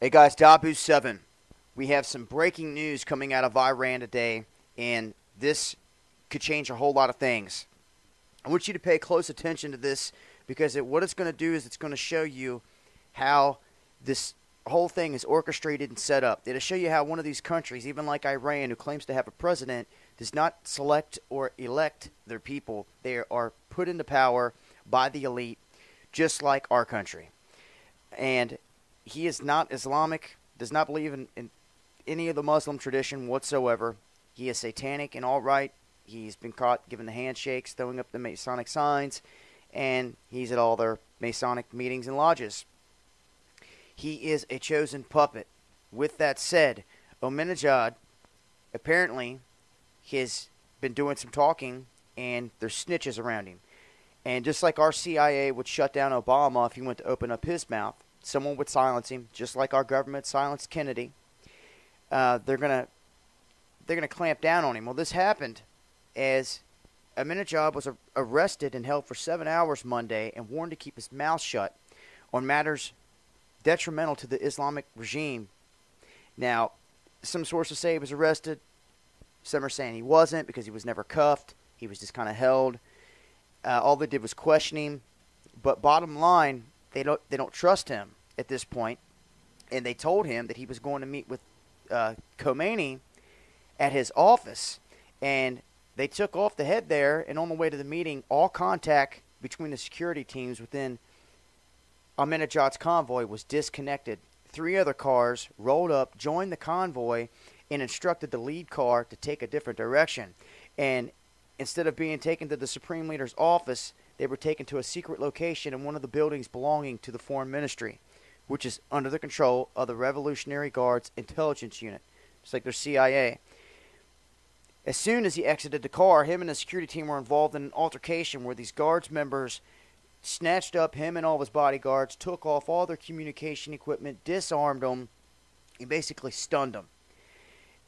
Hey guys, Dabu7. We have some breaking news coming out of Iran today, and this could change a whole lot of things. I want you to pay close attention to this because what it's going to do is it's going to show you how this whole thing is orchestrated and set up. It'll show you how one of these countries, even like Iran, who claims to have a president, does not select or elect their people. They are put into power by the elite, just like our country. And he is not Islamic, does not believe in any of the Muslim tradition whatsoever. He is satanic and all right. He's been caught giving the handshakes, throwing up the Masonic signs, and he's at all their Masonic meetings and lodges. He is a chosen puppet. With that said, Ahmadinejad apparently has been doing some talking, and there's snitches around him. And just like our CIA would shut down Obama if he went to open up his mouth, someone would silence him, just like our government silenced Kennedy. They're gonna clamp down on him. Well, this happened as Ahmadinejad was arrested and held for 7 hours Monday and warned to keep his mouth shut on matters detrimental to the Islamic regime. Now, some sources say he was arrested. Some are saying he wasn't because he was never cuffed. He was just kind of held. All they did was question him. But bottom line, they don't trust him at this point, and they told him that he was going to meet with Khamenei at his office, and they took off the head there, and on the way to the meeting, all contact between the security teams within Ahmadinejad's convoy was disconnected. 3 other cars rolled up, joined the convoy, and instructed the lead car to take a different direction. And instead of being taken to the Supreme Leader's office, they were taken to a secret location in one of the buildings belonging to the Foreign Ministry, which is under the control of the Revolutionary Guard's intelligence unit, just like their CIA. As soon as he exited the car, him and the security team were involved in an altercation where these guards members snatched up him and all of his bodyguards, took off all their communication equipment, disarmed them, and basically stunned them.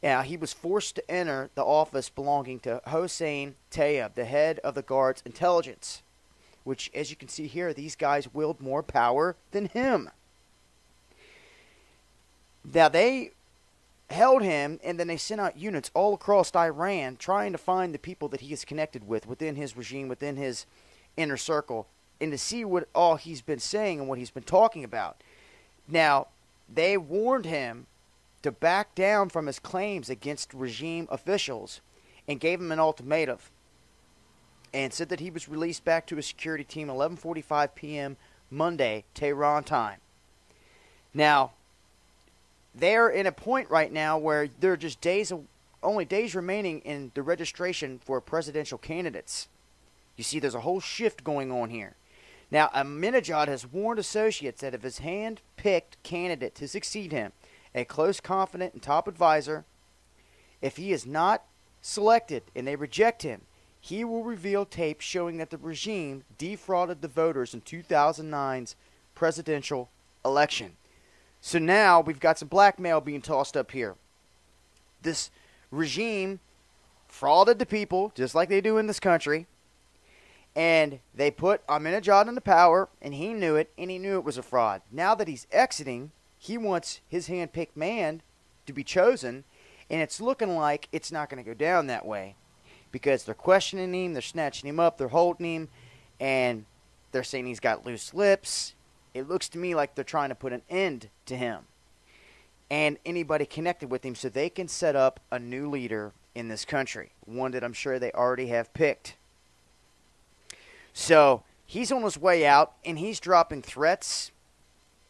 Now, he was forced to enter the office belonging to Hossein Tayyab, the head of the Guard's intelligence, which, as you can see here, these guys wield more power than him. Now, they held him, and then they sent out units all across Iran trying to find the people that he is connected with within his regime, within his inner circle, and to see what all he's been saying and what he's been talking about. Now, they warned him to back down from his claims against regime officials and gave him an ultimatum and said that he was released back to his security team 11:45 p.m. Monday, Tehran time. Now, they're in a point right now where there are just only days remaining in the registration for presidential candidates. You see, there's a whole shift going on here. Now, Ahmadinejad has warned associates that if his hand-picked candidate to succeed him, a close confidant and top advisor, if he is not selected and they reject him, he will reveal tapes showing that the regime defrauded the voters in 2009's presidential election. So now we've got some blackmail being tossed up here. This regime frauded the people, just like they do in this country, and they put Ahmadinejad into power, and he knew it, and he knew it was a fraud. Now that he's exiting, he wants his hand-picked man to be chosen, and it's looking like it's not going to go down that way because they're questioning him, they're snatching him up, they're holding him, and they're saying he's got loose lips. It looks to me like they're trying to put an end to him and anybody connected with him so they can set up a new leader in this country, one that I'm sure they already have picked. So he's on his way out, and he's dropping threats.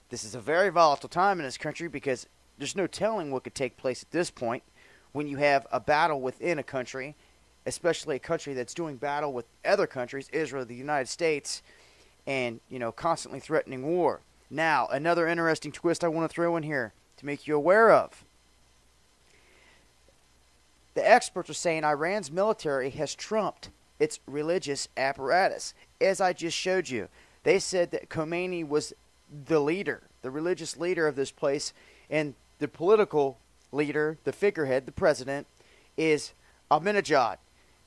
This is a very volatile time in this country because there's no telling what could take place at this point when you have a battle within a country, especially a country that's doing battle with other countries, Israel, the United States, and, constantly threatening war. Now, another interesting twist I want to throw in here to make you aware of. The experts are saying Iran's military has trumped its religious apparatus. As I just showed you, they said that Khamenei was the leader, the religious leader of this place, and the political leader, the figurehead, the president, is Ahmadinejad.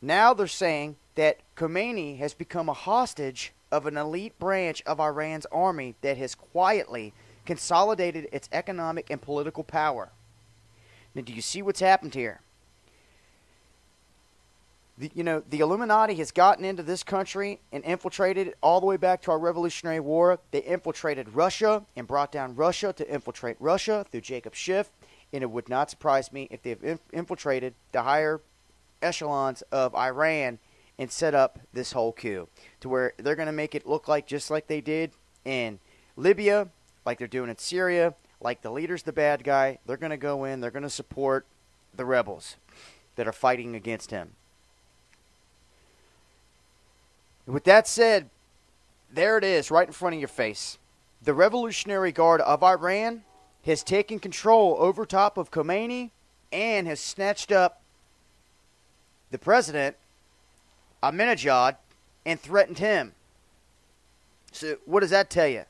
Now they're saying that Khamenei has become a hostage of an elite branch of Iran's army that has quietly consolidated its economic and political power. Now, do you see what's happened here? The Illuminati has gotten into this country and infiltrated it all the way back to our Revolutionary War. They infiltrated Russia and brought down Russia to infiltrate Russia through Jacob Schiff. And it would not surprise me if they've infiltrated the higher echelons of Iran and set up this whole coup to where they're going to make it look like just like they did in Libya, like they're doing in Syria, like the leader's the bad guy. They're going to go in, they're going to support the rebels that are fighting against him. With that said, there it is right in front of your face. The Revolutionary Guard of Iran has taken control over top of Khamenei and has snatched up the president, Ahmadinejad, and threatened him. So what does that tell you?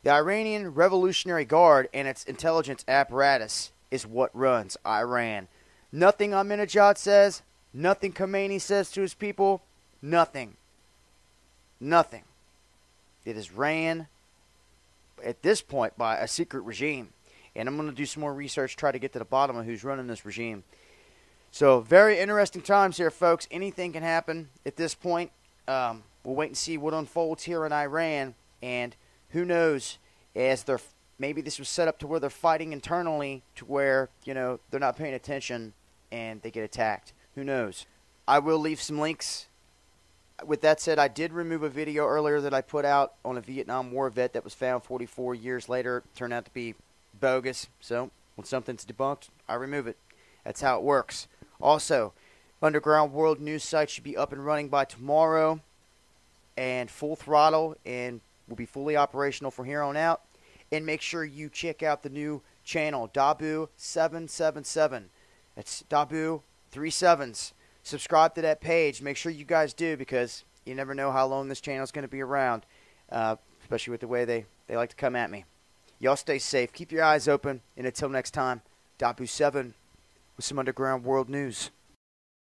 The Iranian Revolutionary Guard and its intelligence apparatus is what runs Iran. Nothing Ahmadinejad says, nothing Khamenei says to his people, nothing. Nothing. It is ran at this point by a secret regime. And I'm going to do some more research, try to get to the bottom of who's running this regime. So, very interesting times here, folks. Anything can happen at this point. We'll wait and see what unfolds here in Iran. And who knows, as maybe this was set up to where they're fighting internally to where, they're not paying attention and they get attacked. Who knows? I will leave some links. With that said, I did remove a video earlier that I put out on a Vietnam War vet that was found 44 years later. It turned out to be bogus. So, when something's debunked, I remove it. That's how it works. Also, Underground World News site should be up and running by tomorrow and full throttle and will be fully operational from here on out. And make sure you check out the new channel, Dabu777. That's Dabu 3 7s. Subscribe to that page. Make sure you guys do because you never know how long this channel is going to be around, especially with the way they like to come at me. Y'all stay safe. Keep your eyes open. And until next time, Dabu7 with some Underground World News.